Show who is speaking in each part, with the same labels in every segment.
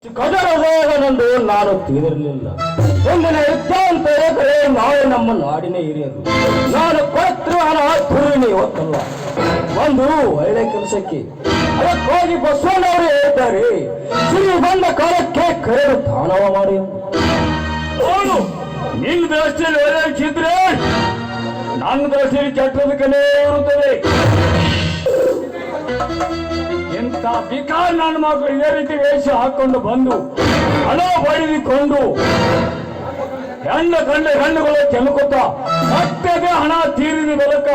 Speaker 1: ಗಜರಜಯನೆಂದು ನಾನು ತಿಳಿದಿರಲಿಲ್ಲ. ಒಂದಿನ ಯುದ್ಧಾಂತ ಏಕರೆ ನಾಳೆ ನಮ್ಮ ನಾಡಿನ ಹಿರಿಯರು. ನಾನು ಕೊಟ್ಟರು ಹಣ ತುರುಣಿ ಹೊತ್ತಲ್ಲ, ಒಂದು ಒಳ್ಳೆ ಕೆಲಸಕ್ಕೆ ಅದಕ್ಕಾಗಿ ಬಸವಣ್ಣವರು ಹೇಳಿದ್ದಾರೆ, ಸಿರಿ ಬಂದ ಕಾಲಕ್ಕೆ ಕರೆದು ದಾನವ ಮಾಡಿ.
Speaker 2: ಅವನು ನಿನ್ನ ದೃಷ್ಟಿಯಲ್ಲಿ ಒಳ್ಳೆಯಿದ್ರೆ ನನ್ನ ದೃಷ್ಟಿಯಲ್ಲಿ ಕೆಟ್ಟದಕ್ಕನೇ ಇರುತ್ತದೆ. ಎಂತ ಬಿಕಾರ್ ನನ್ನ ಮಕ್ಕಳು ಇದೇ ರೀತಿ ವೇಷ ಹಾಕೊಂಡು ಬಂದು ಹಣ ಬಡಿದುಕೊಂಡು ಹೆಣ್ಣುಗಳು ಕೆಣಕುತ್ತ ಮತ್ತೆ ಹಣ ತೀರಿದ ಬಲಕ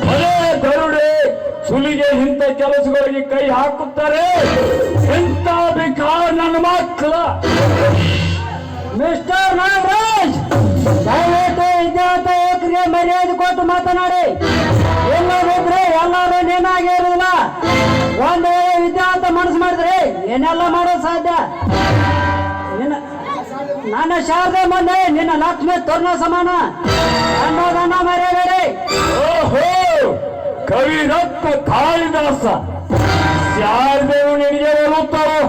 Speaker 2: ಮನೆ ದರುಡೆ ಸುಲಿಗೆ ಇಂಥ ಕೆಲಸಗಳಿಗೆ ಕೈ ಹಾಕುತ್ತಾರೆ. ಎಂತ ಬಿಕಾರ್ ನನ್ನ ಮಕ್ಕಳ.
Speaker 1: ಮಿಸ್ಟರ್ ನಾಗರಾಜ್, ದಯವಿಟ್ಟು ವಿದ್ಯಾರ್ಥಿಗೆ ಮರ್ಯಾದೆ ಕೊಟ್ಟು ಮಾತನಾಡಿ. ಎಲ್ಲರಿದ್ರೆ ಎಲ್ಲರೂ ನೇನಾಗಿರೋದಿಲ್ಲ. ಒಂದು ವೇಳೆ ವಿದ್ಯಾರ್ಥಿ ಮನಸ್ಸು ಮಾಡಿದ್ರೆ ಏನೆಲ್ಲ ಮಾಡೋದು ಸಾಧ್ಯ. ನನ್ನ ಶಾರದೆ ಮುಂದೆ ನಿನ್ನ ಲಕ್ಷ್ಮಿ ತೋರ್ಣ ಸಮಾನ ಅನ್ನೋದನ್ನ ಮರೆಯಬೇಡಿ.
Speaker 2: ಓಹೋ, ಕವಿ ರತ್ನ ಕಾಳಿದಾಸ ಶಾರದೇವು ನಿನಗೆ ಬರುತ್ತಾರೋ?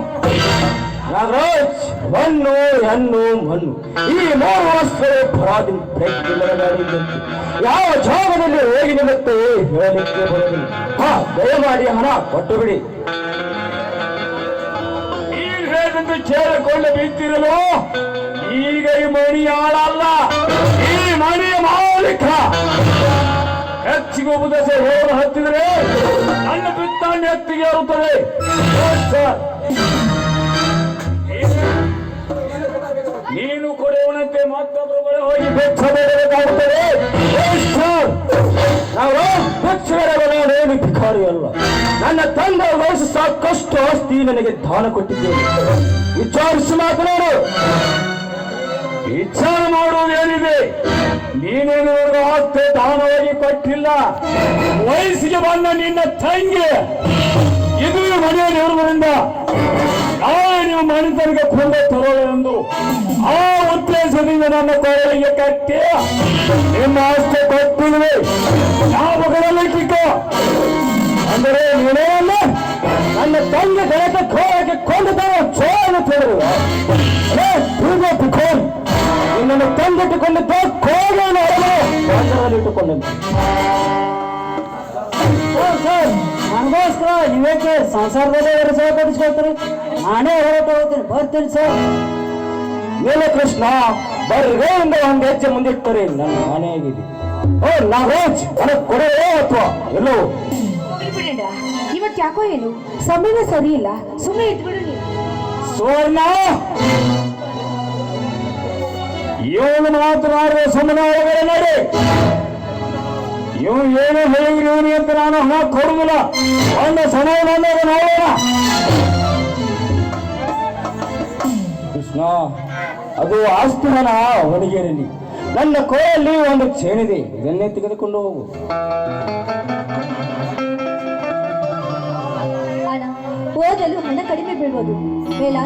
Speaker 1: ನಾಗರಾಜ್, ಮಣ್ಣು ಹೆಣ್ಣು ಮಣ್ಣು ಈ ಮೂರು ವಸ್ತುಗಳು ಪರಾಧೀನ ಪ್ರಯತ್ನಗಳಿದ್ದಂತೆ ಯಾವ ಜಾಗದಲ್ಲಿ ಹೋಗಿ ನಿಲ್ಲುತ್ತೆ ಹೇಳಲಿಕ್ಕೆ ಬರೋದಿಲ್ಲ. ದಯಮಾಡಿ ಹಣ ಕೊಟ್ಟು ಬಿಡಿ.
Speaker 2: ನೀನು ಹೇಳಿದಂತೆ ಕೇಳಿಕೊಂಡು ಬಿದ್ದಿರಲು ಈಗ ಈ ಮಣಿ ಆಳಲ್ಲ, ಈ ಮಣಿಯ ಮಾಲೀಕ. ಹೆಚ್ಚಿಗೆ ಉಪದೇಶ ಹೇಳಲು ಹತ್ತಿದರೆ ನನ್ನ ಬಿತ್ತಾಂಡ ಎತ್ತಿಗೆ ಇರುತ್ತದೆ. ನೀನು ಕೊಡುವಂತೆ ಮತ್ತೊಬ್ಬರ ಬಳಿ ಹೋಗಿ
Speaker 1: ಬೆಚ್ಚಬೇಕಾಗುತ್ತದೆ. ನಾವು ಬೆಚ್ಚಗೇನು ಭಿಕಾರಿ ಅಲ್ಲ. ನನ್ನ ತಂದೆ ವಯಸ್ಸು ಸಾಕಷ್ಟು ಆಸ್ತಿ ನನಗೆ ದಾನ ಕೊಟ್ಟಿದ್ದೇನೆ. ವಿಚಾರಿಸಿ ಮಾತನಾಡು.
Speaker 2: ವಿಚಾರ ಮಾಡುವುದೇನಿದೆ? ನೀನೇನು ಆಸ್ತಿ ದಾನವಾಗಿ ಕೊಟ್ಟಿಲ್ಲ. ವಯಸ್ಸಿಗೆ ಬಂದ ನಿನ್ನ ತಂಗಿ ಇದು ಮನೆಯಲ್ಲಿ ಇರುವುದರಿಂದ ನಾಳೆ ನೀವು ಮಣಿತನಿಗೆ ಕೊಂಡ ತರೋಳೆಂದು ಆ ಉದ್ದೇಶದಿಂದ ನನ್ನ ಕೊರಳಿಗೆ ಕಟ್ಟಿ ನಿಮ್ಮ ಆಸ್ತಿ ಕೊಟ್ಟಿರುವೆ. ಜ್ಞಾಪಕದಲ್ಲಿ ಕಿಕ್ಕೋ.
Speaker 1: ಅಂದರೆ ನೀನೇ ಅಲ್ಲ, ನನ್ನ ತಂದೆ ಗಳಕ್ಕೆ ಕೋರಕ್ಕೆ ಕೊಂಡುತ್ತಾನೆ ಚೋರನ್ನು ತಿಳಿದಿರುವ ನಿನ್ನನ್ನು ತಂದಿಟ್ಟುಕೊಂಡಿದ್ದ ಕೋರನ್ನು ಇಟ್ಟುಕೊಂಡಂತೆ. ನನಗೋಸ್ಕರ ನೀವೇಕೆ ಸಂಸಾರದಲ್ಲಿ ಸಹಕರಿಸ್ಕೊಳ್ತೀರಿ? ನಾನೇ ಹೊರಟು ಹೋಗ್ತೀನಿ, ಬರ್ತೀನಿ ಸರ್. ನೀಲಕೃಷ್ಣ ಬರ್ರೆಯಿಂದ ಒಂದು ಹೆಜ್ಜೆ ಮುಂದಿಟ್ಟರೆ ನನ್ನ ಮನೆಯಾಗಿದೆ. ನಾಗರಾಜ್, ನನಗೆ ಕೊಡವೇ ಅಥವಾ ಎಲ್ಲೋ?
Speaker 3: ಇವತ್ತು ಯಾಕೋ ಏನು ಸಮಯ ಸರಿ ಇಲ್ಲ, ಸುಮ್ಮನೆ ಇದ್ಬಿಡು ನೀವು.
Speaker 1: ಸುವರ್ಣ, ಇವನು ಮಾತನಾಡುವ ಸುಮ್ಮನೆ ಒಳಗಡೆ ನೋಡಿ. ಇವನು ಏನು ಹೇಳಿದ್ರಿ ಇವನು ಅಂತ ನಾನು ಹಣ ಕೊಡುವುದಿಲ್ಲ. ಒಂದು ಸಮಯ ಬಂದಾಗ ನೋಡೋಣ. ಕೃಷ್ಣ, ಅದು ಆಸ್ತಿ ಹಣ ಅವನಿಗೇರಲಿ. ನನ್ನ ಕೋಯಲ್ಲಿ ಒಂದು ಚೇನಿದೆ, ಇದನ್ನೇ ತೆಗೆದುಕೊಂಡು ಹೋಗು.
Speaker 3: ಹಣ ಓದಲು ಹಣ ಕಡಿಮೆ ಬೀಳ್ಬೋದು. ಮೇಲ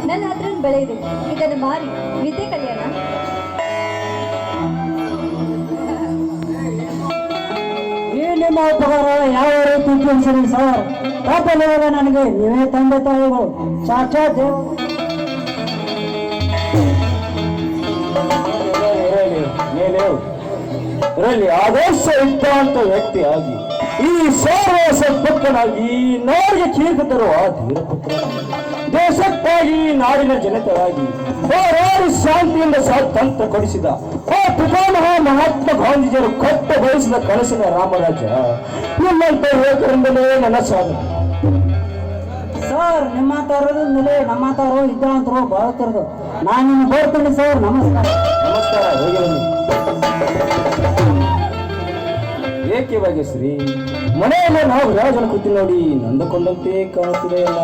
Speaker 3: ನನ್ನ ಹತ್ರ ಬೆಳೆ ಇದೆ, ಇದನ್ನು ಮಾರಿ ವಿದ್ಯೆ ಕಲಿಯೋಣ.
Speaker 1: ನಿಮ್ಮ ಉಪಕಾರ ಯಾವ ರೀತಿ ತಿಳಿಸಿರಿ ಸರ್? ತಪ್ಪಲಿವಾಗ ನನಗೆ ನೀವೇ ತಂದೆ ತಾಯಿಗಳು, ಸಾಕ್ಷಾತ್ ದೇವ. ಇರಲಿ, ಆದರ್ಶ ಇದ್ದಂತ ವ್ಯಕ್ತಿಯಾಗಿ ಈ ಸರ್ವಸ ಪುತ್ರನಾಗಿ ನಾಡಿಗೆ ಕೀರ್ತಿ ತರುವ ಧೀರಪುತ್ರ, ದೇಶಕ್ಕಾಗಿ ನಾಡಿನ ಜನತೆಯಾಗಿ ಹೋರಾಡಿ ಶಾಂತಿಯಿಂದ ಸ್ವಾತಂತ್ರ್ಯ ಕೊಡಿಸಿದ ಪಿತಾಮಹ ಮಹಾತ್ಮ ಗಾಂಧೀಜಿಯರು ಕೊಟ್ಟ ಬಯಸಿದ ಕನಸಿನ ರಾಮರಾಜ ನಿಮ್ಮಂತ ಯುವಕರಿಂದಲೇ ನನ್ನ ಸ್ವಾಗತ. ಸರ್, ನಿಮ್ಮಂತ ಇರೋದ್ರಿಂದಲೇ ನಮ್ಮಂತವರು ಇದ್ದಂತರು ಬರುತ್ತಿರೋದು. ನಾನು ನಿಮ್ಗೆ ಬರ್ತೀನಿ ಸರ್. ನಮಸ್ಕಾರ. ನಮಸ್ಕಾರ. ಹೋಗಿ ಬನ್ನಿ. ಏಕೆ ಭಾಗ್ಯಶ್ರೀ, ಮನೆಯಲ್ಲೇ ನಾವು ರಾಜನ ಕೃತಿ ನೋಡಿ ನಂದಕೊಂಡಂತೆ ಕಾಣುತ್ತಿದೆಯಲ್ಲ?